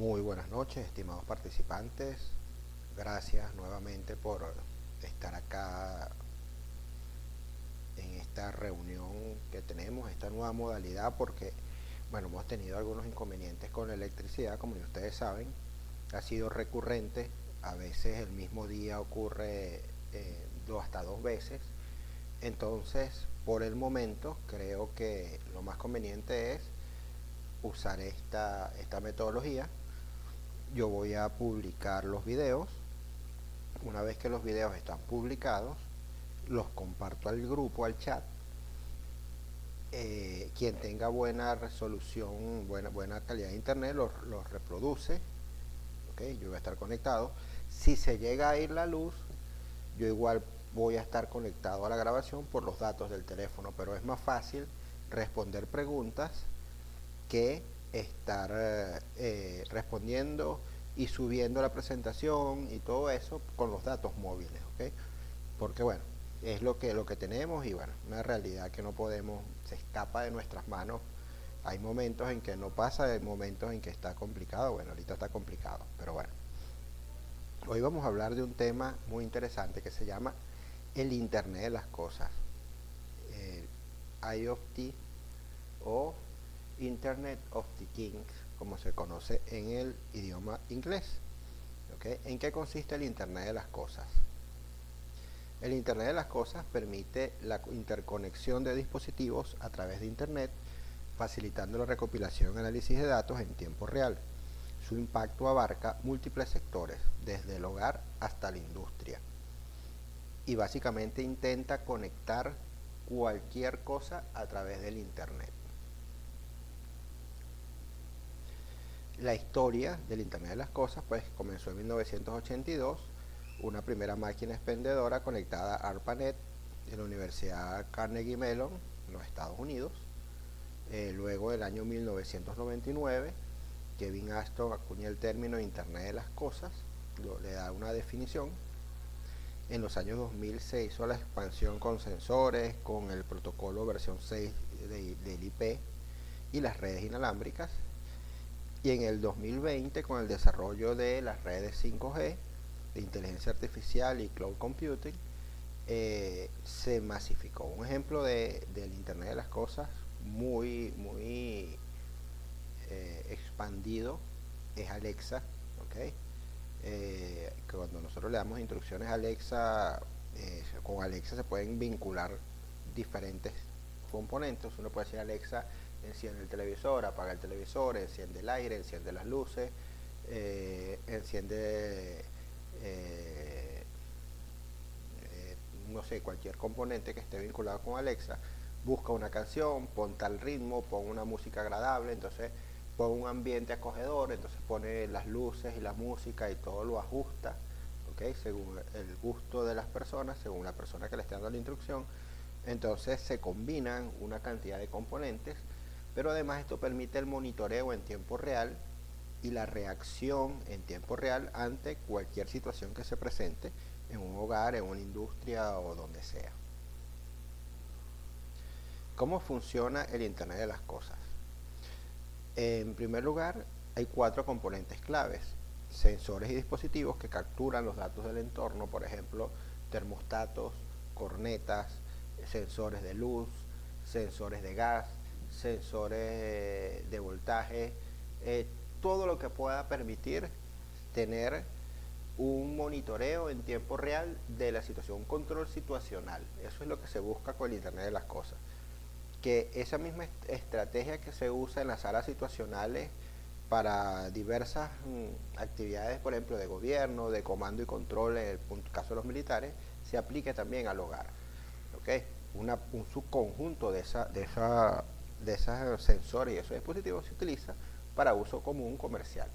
Muy buenas noches, estimados participantes. Gracias nuevamente por estar acá en esta reunión que tenemos, esta nueva modalidad, porque bueno, hemos tenido algunos inconvenientes con la electricidad, como ustedes saben. Ha sido recurrente, a veces el mismo día ocurre hasta dos veces. Entonces, por el momento, creo que lo más conveniente es usar esta metodología. Yo voy a publicar los videos. Una vez que los videos están publicados, los comparto al grupo, al chat. Quien tenga buena resolución, buena calidad de internet, los reproduce. ¿Okay? Yo voy a estar conectado. Si se llega a ir la luz, yo igual voy a estar conectado a la grabación por los datos del teléfono, pero es más fácil responder preguntas que estar respondiendo y subiendo la presentación y todo eso con los datos móviles, ¿ok? Porque bueno, es lo que tenemos y bueno, una realidad que no podemos, se escapa de nuestras manos. Hay momentos en que no pasa, hay momentos en que está complicado. Bueno, ahorita está complicado, pero bueno. Hoy vamos a hablar de un tema muy interesante que se llama el Internet de las Cosas, IoT o Internet of the Things, como se conoce en el idioma inglés. ¿Okay? ¿En qué consiste el Internet de las Cosas? El Internet de las Cosas permite la interconexión de dispositivos a través de Internet, facilitando la recopilación y análisis de datos en tiempo real. Su impacto abarca múltiples sectores, desde el hogar hasta la industria. Y básicamente intenta conectar cualquier cosa a través del Internet. La historia del Internet de las Cosas pues comenzó en 1982, una primera máquina expendedora conectada a ARPANET de la Universidad Carnegie Mellon en los Estados Unidos. Luego del año 1999, Kevin Ashton acuña el término Internet de las Cosas, le da una definición. En los años 2000 se hizo la expansión con sensores, con el protocolo versión 6 del IP y las redes inalámbricas. Y en el 2020, con el desarrollo de las redes 5G, de inteligencia artificial y cloud computing, se masificó. Un ejemplo del Internet de las Cosas muy expandido es Alexa. ¿Okay? Cuando nosotros le damos instrucciones a Alexa, con Alexa se pueden vincular diferentes componentes. Uno puede decir: Alexa, enciende el televisor, apaga el televisor, enciende el aire, enciende las luces, enciende no sé, cualquier componente que esté vinculado con Alexa. Busca una canción, pon tal ritmo, pon una música agradable, entonces pon un ambiente acogedor, entonces pone las luces y la música y todo lo ajusta, ¿okay? Según el gusto de las personas, según la persona que le esté dando la instrucción. Entonces se combinan una cantidad de componentes, pero además esto permite el monitoreo en tiempo real y la reacción en tiempo real ante cualquier situación que se presente en un hogar, en una industria o donde sea. ¿Cómo funciona el Internet de las Cosas? En primer lugar, hay 4 componentes claves: sensores y dispositivos que capturan los datos del entorno, por ejemplo, termostatos, cornetas, sensores de luz, sensores de gas, sensores de voltaje, todo lo que pueda permitir tener un monitoreo en tiempo real de la situación, un control situacional. Eso es lo que se busca con el Internet de las Cosas. Que esa misma estrategia que se usa en las salas situacionales para diversas actividades, por ejemplo, de gobierno, de comando y control, en el caso de los militares, se aplique también al hogar. ¿Okay? Un subconjunto de esos sensores y esos dispositivos se utiliza para uso común comercial.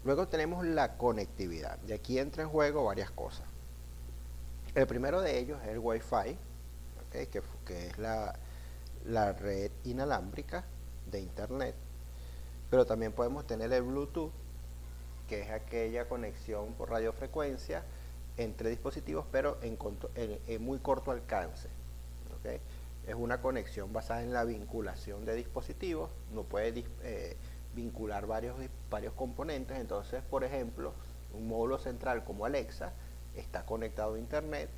Luego tenemos la conectividad, y aquí entra en juego varias cosas. El primero de ellos es el Wi-Fi, ¿okay? que es la red inalámbrica de Internet, pero también podemos tener el Bluetooth, que es aquella conexión por radiofrecuencia entre dispositivos, pero en muy corto alcance. ¿Okay? Es una conexión basada en la vinculación de dispositivos. No puede vincular varios componentes. Entonces, por ejemplo, un módulo central como Alexa está conectado a internet,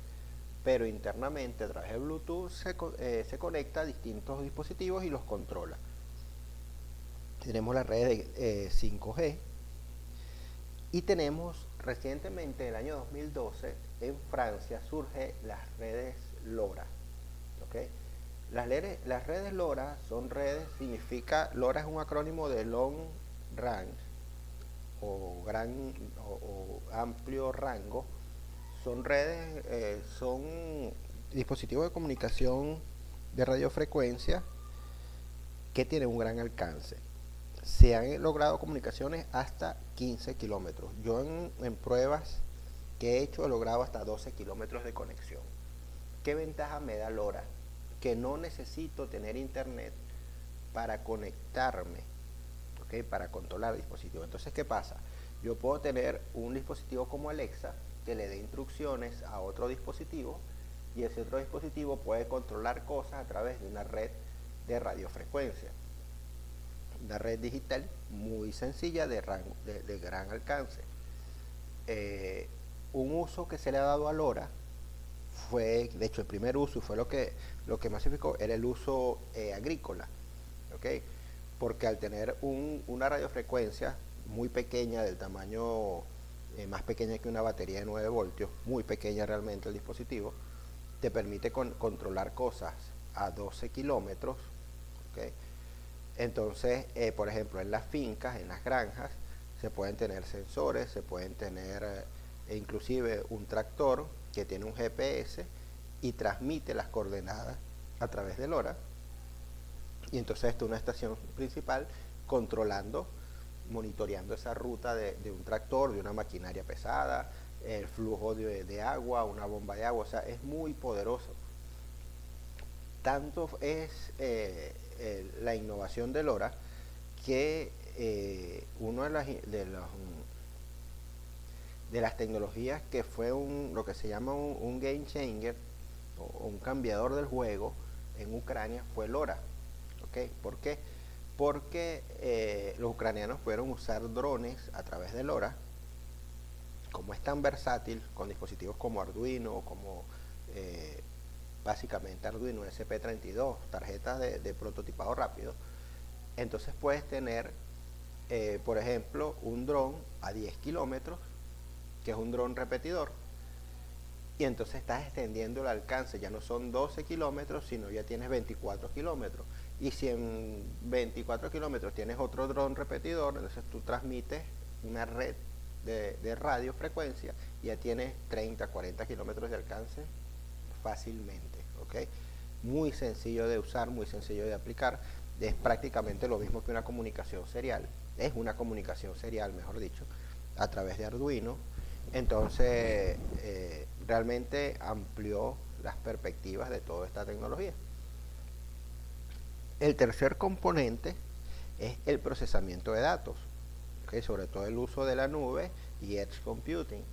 pero internamente a través de Bluetooth se conecta a distintos dispositivos y los controla. Tenemos la red de 5G y tenemos recientemente, en el año 2012, en Francia surge las redes LoRa. ¿Okay? Las redes LoRa son redes, LoRa es un acrónimo de Long Range o amplio rango. Son redes, son dispositivos de comunicación de radiofrecuencia que tienen un gran alcance. Se han logrado comunicaciones hasta 15 kilómetros. Yo en pruebas que he hecho he logrado hasta 12 kilómetros de conexión. ¿Qué ventaja me da LoRa? Que no necesito tener internet para conectarme, ¿okay? Para controlar el dispositivo. Entonces, ¿qué pasa? Yo puedo tener un dispositivo como Alexa que le dé instrucciones a otro dispositivo y ese otro dispositivo puede controlar cosas a través de una red de radiofrecuencia. Una red digital muy sencilla de gran alcance. Un uso que se le ha dado a LoRa fue, de hecho el primer uso, fue lo que masificó, era el uso agrícola, ¿okay? Porque al tener una radiofrecuencia muy pequeña, del tamaño más pequeña que una batería de 9 voltios, muy pequeña realmente el dispositivo, te permite controlar cosas a 12 kilómetros, ¿okay? Entonces, por ejemplo, en las fincas, en las granjas, se pueden tener sensores, se pueden tener inclusive un tractor que tiene un GPS y transmite las coordenadas a través de LoRa. Y entonces está una estación principal controlando, monitoreando esa ruta de un tractor, de una maquinaria pesada, el flujo de agua, una bomba de agua. O sea, es muy poderoso. Tanto es la innovación de LoRa que uno de las tecnologías que fue lo que se llama un game changer o un cambiador del juego en Ucrania fue LoRa. ¿Okay? ¿Por qué? Porque los ucranianos pudieron usar drones a través de LoRa. Como es tan versátil, con dispositivos como Arduino, como básicamente Arduino SP32, tarjetas de prototipado rápido, entonces puedes tener, por ejemplo, un dron a 10 kilómetros, que es un dron repetidor, y entonces estás extendiendo el alcance, ya no son 12 kilómetros, sino ya tienes 24 kilómetros. Y si en 24 kilómetros tienes otro dron repetidor, entonces tú transmites una red de radiofrecuencia y ya tienes 30, 40 kilómetros de alcance fácilmente, ¿okay? Muy sencillo de usar, muy sencillo de aplicar. Es prácticamente lo mismo que una comunicación serial. Es una comunicación serial, mejor dicho, a través de Arduino. Entonces, realmente amplió las perspectivas de toda esta tecnología. El tercer componente es el procesamiento de datos, ¿okay? Sobre todo el uso de la nube y edge computing,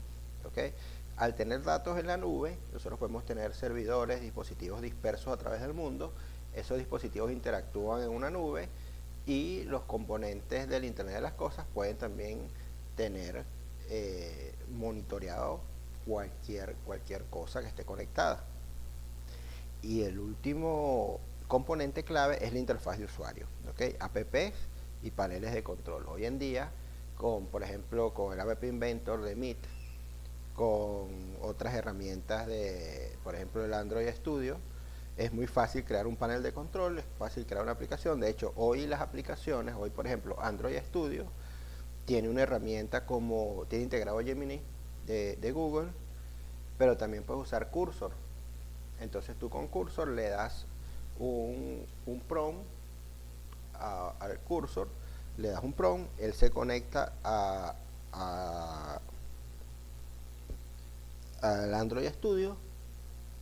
¿okay? Al tener datos en la nube, nosotros podemos tener servidores, dispositivos dispersos a través del mundo. Esos dispositivos interactúan en una nube y los componentes del Internet de las Cosas pueden también tener monitoreado cualquier cosa que esté conectada. Y el último componente clave es la interfaz de usuario, ¿okay? Apps y paneles de control. Hoy en día, por ejemplo, con el App Inventor de Meet, con otras herramientas por ejemplo, el Android Studio, es muy fácil crear un panel de control, es fácil crear una aplicación. De hecho, hoy las aplicaciones, por ejemplo, Android Studio tiene una herramienta tiene integrado Gemini de Google, pero también puedes usar Cursor. Entonces tú con Cursor le das un prompt al Cursor, le das un prompt, él se conecta al Android Studio,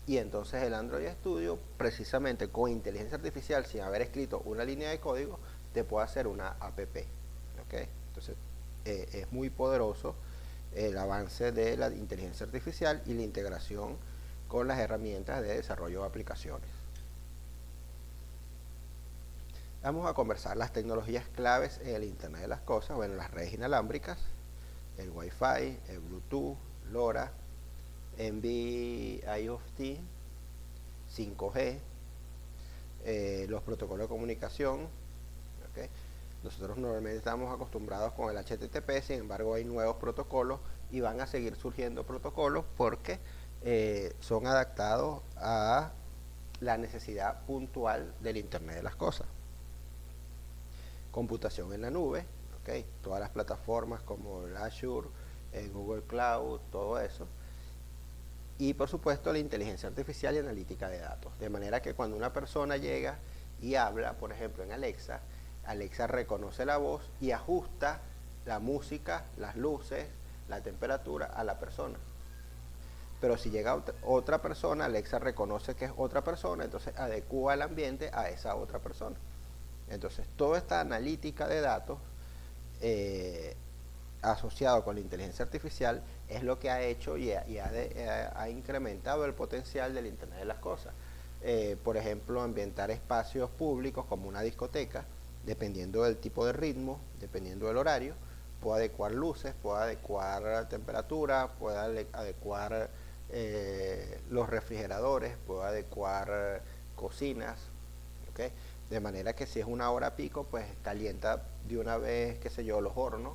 y entonces el Android Studio, precisamente con inteligencia artificial, sin haber escrito una línea de código, te puede hacer una app, ¿okay? Entonces es muy poderoso el avance de la inteligencia artificial y la integración con las herramientas de desarrollo de aplicaciones. Vamos a conversar las tecnologías claves en el Internet de las Cosas, bueno, las redes inalámbricas, el Wi-Fi, el Bluetooth, LoRa, NB-IoT, 5G, los protocolos de comunicación, ¿okay? Nosotros normalmente estamos acostumbrados con el HTTP, sin embargo hay nuevos protocolos y van a seguir surgiendo protocolos porque son adaptados a la necesidad puntual del Internet de las Cosas. Computación en la nube, ¿okay? Todas las plataformas como el Azure, el Google Cloud, todo eso. Y por supuesto la inteligencia artificial y analítica de datos. De manera que cuando una persona llega y habla, por ejemplo en Alexa, Alexa reconoce la voz y ajusta la música, las luces, la temperatura a la persona. Pero si llega otra persona, Alexa reconoce que es otra persona, entonces adecua el ambiente a esa otra persona. Entonces toda esta analítica de datos asociado con la inteligencia artificial es lo que ha hecho y ha incrementado el potencial del Internet de las Cosas. Por ejemplo, ambientar espacios públicos como una discoteca, dependiendo del tipo de ritmo, dependiendo del horario, puedo adecuar luces, puedo adecuar temperatura, puedo adecuar los refrigeradores, puedo adecuar cocinas, ¿okay? De manera que si es una hora pico, pues calienta de una vez, qué sé yo, los hornos,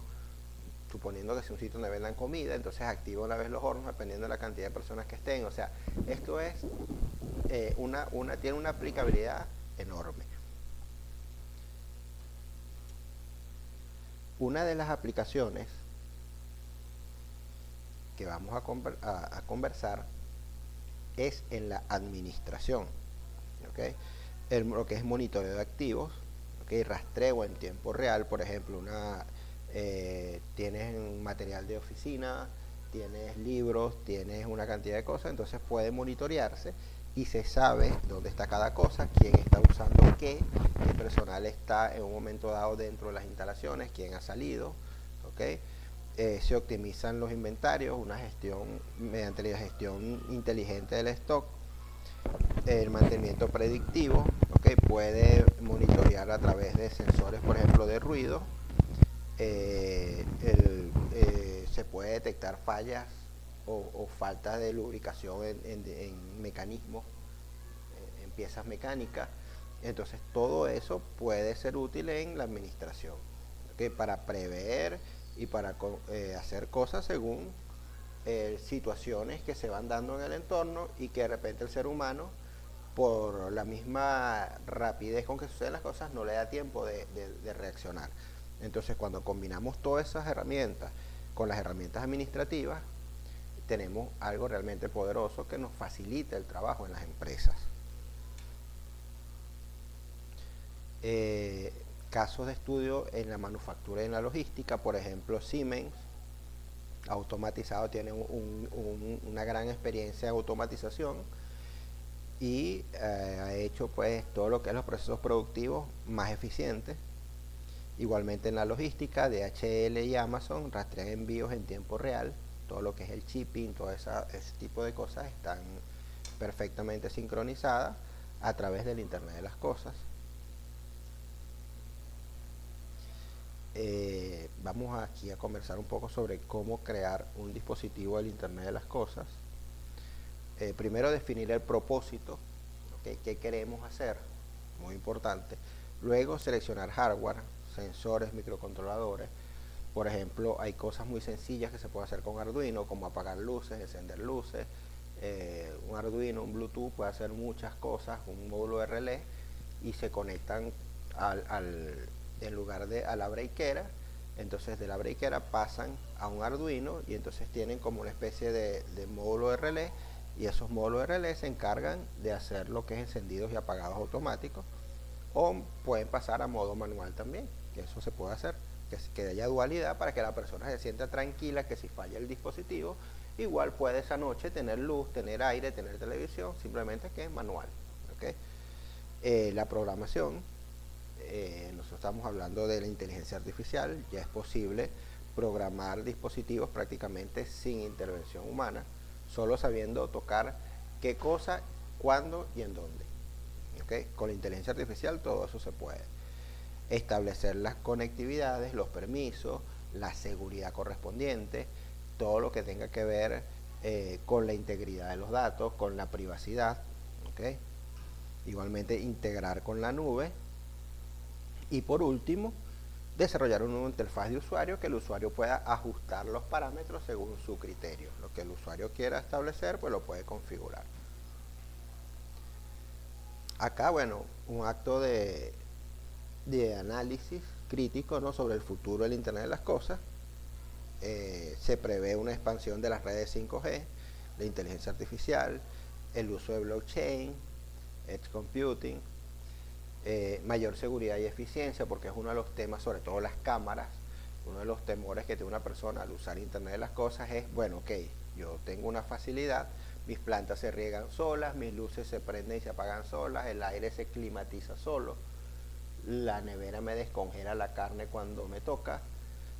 suponiendo que es un sitio donde vendan comida, entonces activa una vez los hornos dependiendo de la cantidad de personas que estén. O sea, esto es tiene una aplicabilidad enorme. Una de las aplicaciones que vamos a conversar es en la administración, ¿okay? Lo que es monitoreo de activos, ¿okay? Rastreo en tiempo real, por ejemplo, tienes un material de oficina, tienes libros, tienes una cantidad de cosas, entonces puede monitorearse y se sabe dónde está cada cosa, quién está usando qué personal está en un momento dado dentro de las instalaciones, quién ha salido, ¿okay? Se optimizan los inventarios, una gestión mediante la gestión inteligente del stock, el mantenimiento predictivo, ¿okay? Puede monitorear a través de sensores, por ejemplo, de ruido. Se puede detectar fallas o falta de lubricación en mecanismos, en piezas mecánicas. Entonces todo eso puede ser útil en la administración, ¿okay? Para prever y para hacer cosas según situaciones que se van dando en el entorno y que de repente el ser humano, por la misma rapidez con que suceden las cosas, no le da tiempo de reaccionar. Entonces cuando combinamos todas esas herramientas con las herramientas administrativas, tenemos algo realmente poderoso que nos facilita el trabajo en las empresas. Casos de estudio en la manufactura y en la logística, por ejemplo Siemens automatizado tiene una gran experiencia en automatización y ha hecho pues todo lo que es los procesos productivos más eficientes. Igualmente en la logística, DHL y Amazon rastrean envíos en tiempo real, todo lo que es el shipping, todo ese tipo de cosas están perfectamente sincronizadas a través del Internet de las Cosas. Vamos aquí a conversar un poco sobre cómo crear un dispositivo del Internet de las Cosas. Primero definir el propósito, ¿okay? ¿Qué queremos hacer? Muy importante. Luego seleccionar hardware, sensores, microcontroladores. Por ejemplo, hay cosas muy sencillas que se puede hacer con Arduino, como apagar luces, encender luces. Un Arduino, un Bluetooth puede hacer muchas cosas, un módulo de relé, y se conectan en lugar de a la breakera. Entonces de la breakera pasan a un Arduino y entonces tienen como una especie de módulo de relé, y esos módulos de relé se encargan de hacer lo que es encendidos y apagados automáticos, o pueden pasar a modo manual también, que eso se puede hacer, que haya dualidad para que la persona se sienta tranquila que si falla el dispositivo, igual puede esa noche tener luz, tener aire, tener televisión, simplemente que es manual, ¿okay? La programación, nosotros estamos hablando de la inteligencia artificial, ya es posible programar dispositivos prácticamente sin intervención humana, solo sabiendo tocar qué cosa, cuándo y en dónde. ¿Okay? Con la inteligencia artificial todo eso se puede. establecer las conectividades, los permisos, la seguridad correspondiente, todo lo que tenga que ver con la integridad de los datos, con la privacidad, ¿okay? Igualmente integrar con la nube y por último desarrollar una interfaz de usuario que el usuario pueda ajustar los parámetros según su criterio. Lo que el usuario quiera establecer, pues lo puede configurar. Acá, bueno, un acto de análisis crítico, ¿no?, sobre el futuro del Internet de las Cosas. Se prevé una expansión de las redes 5G, la inteligencia artificial, el uso de blockchain, edge computing, mayor seguridad y eficiencia, porque es uno de los temas, sobre todo las cámaras, uno de los temores que tiene una persona al usar Internet de las Cosas es, bueno, ok, yo tengo una facilidad, mis plantas se riegan solas, mis luces se prenden y se apagan solas, el aire se climatiza solo, la nevera me descongela la carne cuando me toca.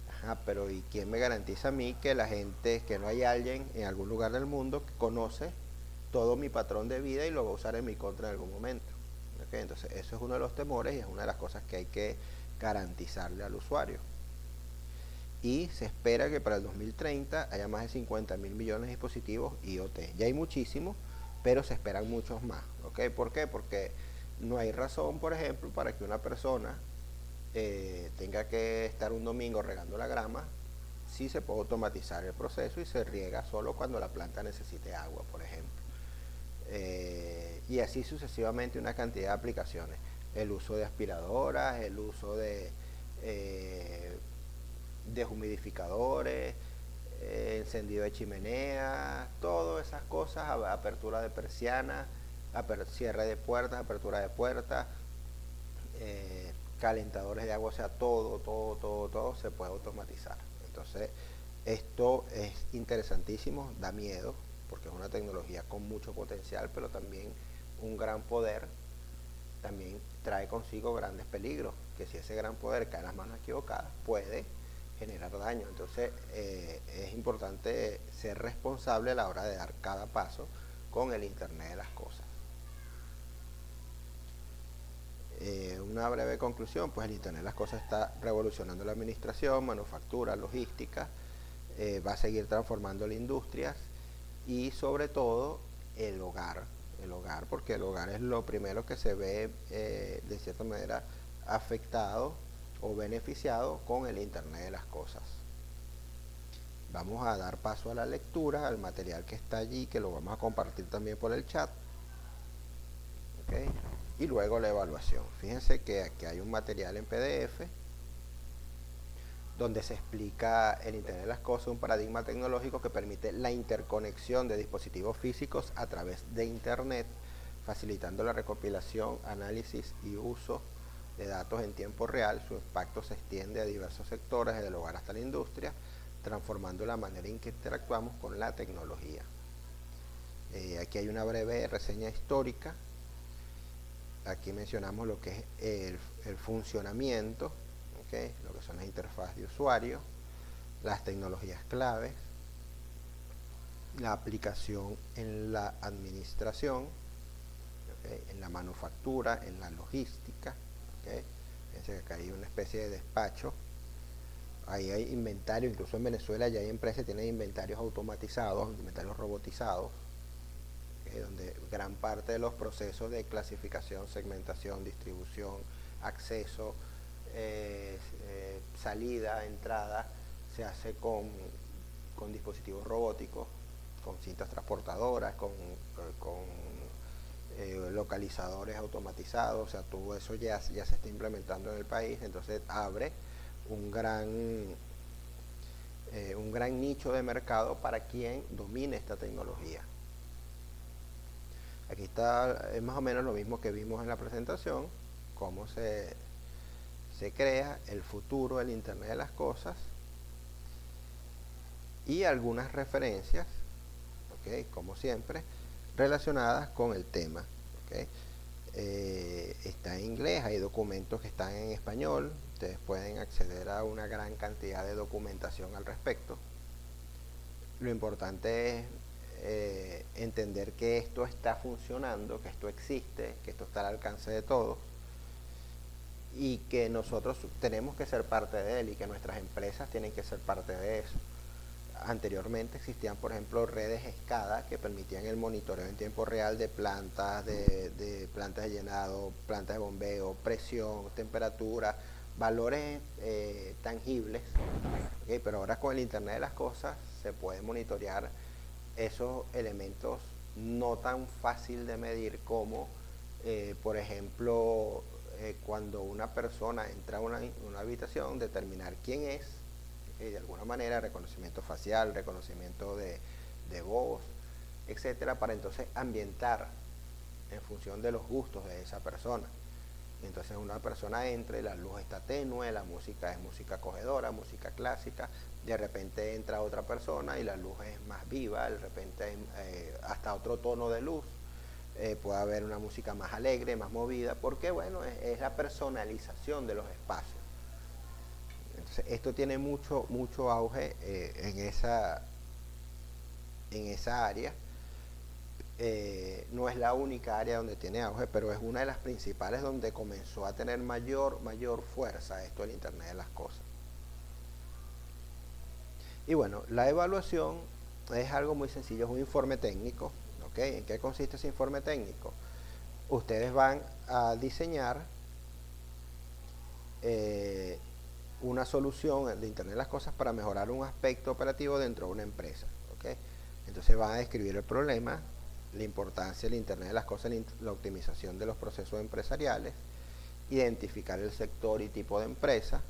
Ajá, pero ¿y quién me garantiza a mí que la gente, que no hay alguien en algún lugar del mundo que conoce todo mi patrón de vida y lo va a usar en mi contra en algún momento? ¿Okay? Entonces eso es uno de los temores y es una de las cosas que hay que garantizarle al usuario. Y se espera que para el 2030 haya más de 50 mil millones de dispositivos IoT. Ya hay muchísimos, pero se esperan muchos más. ¿Okay? ¿Por qué? Porque no hay razón, por ejemplo, para que una persona tenga que estar un domingo regando la grama. Sí se puede automatizar el proceso y se riega solo cuando la planta necesite agua, por ejemplo. Y así sucesivamente una cantidad de aplicaciones. El uso de aspiradoras, el uso de deshumidificadores, encendido de chimenea, todas esas cosas, apertura de persianas, cierre de puertas, apertura de puertas, calentadores de agua, o sea, todo se puede automatizar. Entonces, esto es interesantísimo, da miedo, porque es una tecnología con mucho potencial, pero también un gran poder, también trae consigo grandes peligros, que si ese gran poder cae en las manos equivocadas, puede generar daño. Entonces, es importante ser responsable a la hora de dar cada paso con el Internet de las Cosas. Una breve conclusión, pues el Internet de las Cosas está revolucionando la administración, manufactura, logística, va a seguir transformando las industrias y sobre todo el hogar, porque el hogar es lo primero que se ve de cierta manera afectado o beneficiado con el Internet de las Cosas. Vamos a dar paso a la lectura, al material que está allí, que lo vamos a compartir también por el chat. ¿Okay? Y luego la evaluación. Fíjense que aquí hay un material en PDF donde se explica el Internet de las Cosas, un paradigma tecnológico que permite la interconexión de dispositivos físicos a través de Internet, facilitando la recopilación, análisis y uso de datos en tiempo real. Su impacto se extiende a diversos sectores, desde el hogar hasta la industria, transformando la manera en que interactuamos con la tecnología. Aquí hay una breve reseña histórica. Aquí mencionamos lo que es el funcionamiento, ¿okay?, lo que son las interfaces de usuario, las tecnologías claves, la aplicación en la administración, ¿okay?, en la manufactura, en la logística. ¿Okay? Fíjense que acá hay una especie de despacho, ahí hay inventario, incluso en Venezuela ya hay empresas que tienen inventarios automatizados, inventarios robotizados, donde gran parte de los procesos de clasificación, segmentación, distribución, acceso, salida, entrada, se hace con dispositivos robóticos, con cintas transportadoras, con localizadores automatizados. O sea, todo eso ya se está implementando en el país. Entonces abre un gran nicho de mercado para quien domine esta tecnología. Aquí está, es más o menos lo mismo que vimos en la presentación, cómo se crea el futuro del Internet de las Cosas y algunas referencias, ¿okay?, como siempre, relacionadas con el tema. ¿Okay? Está en inglés, hay documentos que están en español, ustedes pueden acceder a una gran cantidad de documentación al respecto. Lo importante es entender que esto está funcionando, que esto existe, que esto está al alcance de todos y que nosotros tenemos que ser parte de él y que nuestras empresas tienen que ser parte de eso. Anteriormente existían, por ejemplo, redes SCADA que permitían el monitoreo en tiempo real de plantas, de plantas de llenado, plantas de bombeo, presión, temperatura, valores tangibles, ¿okay? Pero ahora con el Internet de las Cosas se puede monitorear esos elementos no tan fácil de medir como, por ejemplo, cuando una persona entra a una habitación, determinar quién es, de alguna manera, reconocimiento facial, reconocimiento de voz, etcétera, para entonces ambientar en función de los gustos de esa persona. Entonces una persona entra y la luz está tenue, la música es música acogedora, música clásica, de repente entra otra persona y la luz es más viva, de repente hasta otro tono de luz, puede haber una música más alegre, más movida, porque bueno, es la personalización de los espacios. Entonces, esto tiene mucho auge en esa área. No es la única área donde tiene auge, pero es una de las principales donde comenzó a tener mayor fuerza esto del Internet de las Cosas. Y bueno, la evaluación es algo muy sencillo, es un informe técnico. ¿Ok? ¿En qué consiste ese informe técnico? Ustedes van a diseñar una solución de Internet de las Cosas para mejorar un aspecto operativo dentro de una empresa. ¿Ok? Entonces van a describir el problema, la importancia del Internet de las Cosas, la optimización de los procesos empresariales, identificar el sector y tipo de empresa,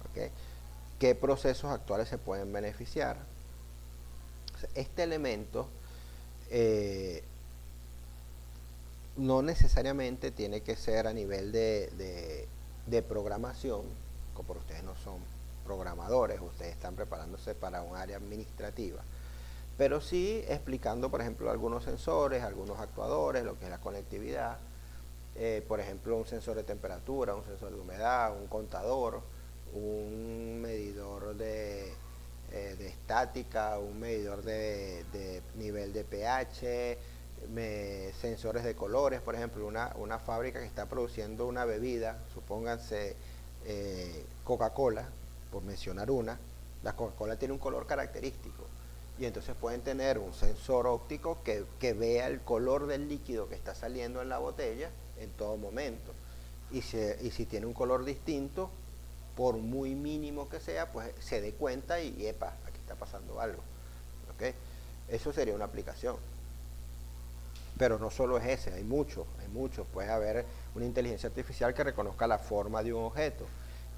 ¿okay? Qué procesos actuales se pueden beneficiar. Este elemento no necesariamente tiene que ser a nivel de programación, como por ustedes no son programadores, ustedes están preparándose para un área administrativa, pero sí explicando, por ejemplo, algunos sensores, algunos actuadores, lo que es la conectividad, por ejemplo, un sensor de temperatura, un sensor de humedad, un contador, un medidor de estática, un medidor de nivel de pH, sensores de colores, por ejemplo, una fábrica que está produciendo una bebida, supónganse Coca-Cola, por mencionar una, la Coca-Cola tiene un color característico y entonces pueden tener un sensor óptico que vea el color del líquido que está saliendo en la botella en todo momento. Y si tiene un color distinto, por muy mínimo que sea, pues se dé cuenta y epa, aquí está pasando algo. ¿Okay? Eso sería una aplicación. Pero no solo es ese, hay muchos. Puede haber una inteligencia artificial que reconozca la forma de un objeto.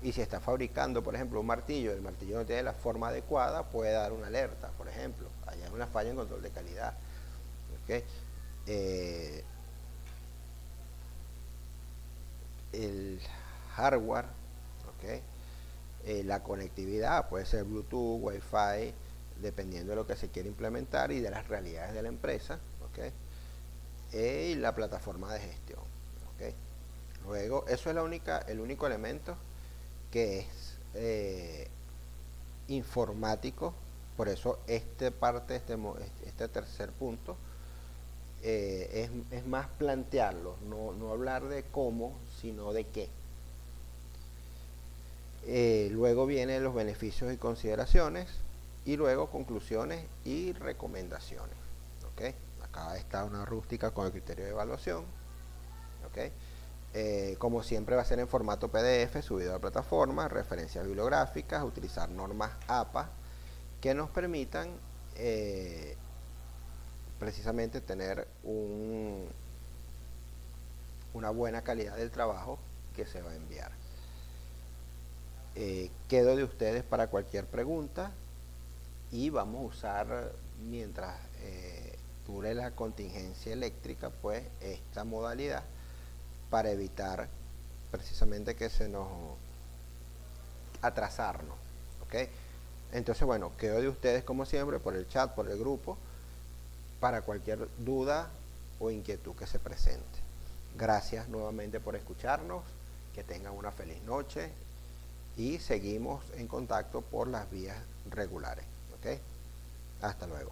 Y si está fabricando, por ejemplo, un martillo, el martillo no tiene la forma adecuada, puede dar una alerta, por ejemplo. Hay una falla en control de calidad. ¿Okay? El hardware, ¿okay? La conectividad puede ser Bluetooth, Wi-Fi, dependiendo de lo que se quiere implementar y de las realidades de la empresa, ¿okay? Y la plataforma de gestión, ¿okay? Luego, eso es el único elemento que es informático, por eso este tercer punto es más plantearlo, no hablar de cómo, sino de qué. Luego vienen los beneficios y consideraciones y luego conclusiones y recomendaciones. ¿Okay? Acá está una rústica con el criterio de evaluación. ¿Okay? Como siempre va a ser en formato PDF subido a la plataforma, referencias bibliográficas, utilizar normas APA que nos permitan precisamente tener una buena calidad del trabajo que se va a enviar. Quedo de ustedes para cualquier pregunta y vamos a usar, mientras dure la contingencia eléctrica, pues esta modalidad para evitar precisamente que se nos atrasarnos. ¿Okay? Entonces, bueno, quedo de ustedes como siempre por el chat, por el grupo, para cualquier duda o inquietud que se presente. Gracias nuevamente por escucharnos, que tengan una feliz noche y seguimos en contacto por las vías regulares. ¿Okay? Hasta luego.